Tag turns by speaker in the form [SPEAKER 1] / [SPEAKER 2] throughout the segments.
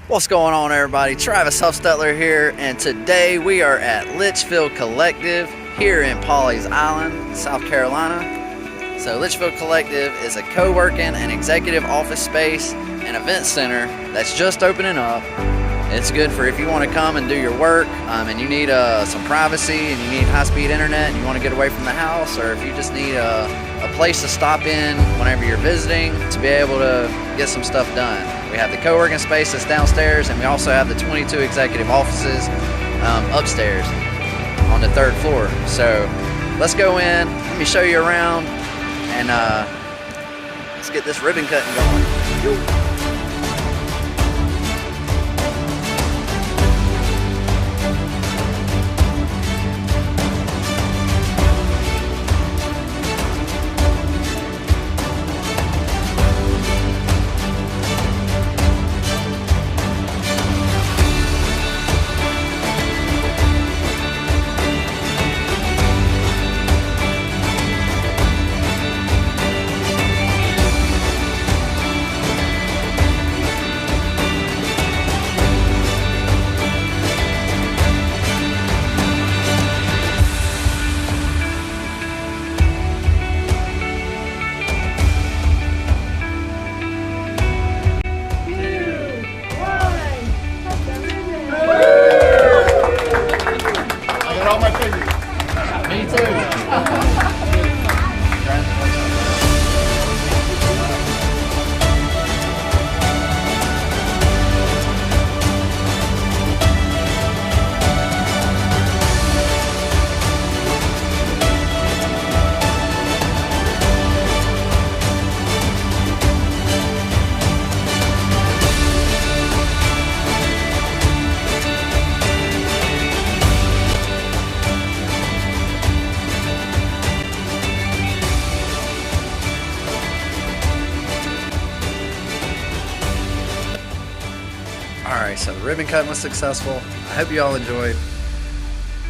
[SPEAKER 1] What's going on, everybody? Travis Huffstetler here, and today we are at Litchfield Collective here in Pawleys Island, South Carolina. So Litchfield Collective is a co-working and executive office space and event center that's just opening up. It's good for if you want to come and do your work and you need some privacy and you need high-speed internet and you want to get away from the house, or if you just need a place to stop in whenever you're visiting to be able to get some stuff done. We have the co-working space that's downstairs, and we also have the 22 executive offices upstairs on the 3rd floor. So let's go in, let me show you around, and let's get this ribbon cutting going.
[SPEAKER 2] All my fingers. Me too.
[SPEAKER 1] Alright, so the ribbon cutting was successful. I hope you all enjoyed.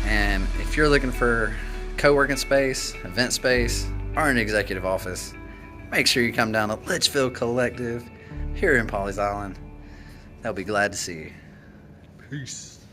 [SPEAKER 1] And if you're looking for co-working space, event space, or an executive office, make sure you come down to Litchfield Collective here in Pawleys Island. They'll be glad to see you. Peace.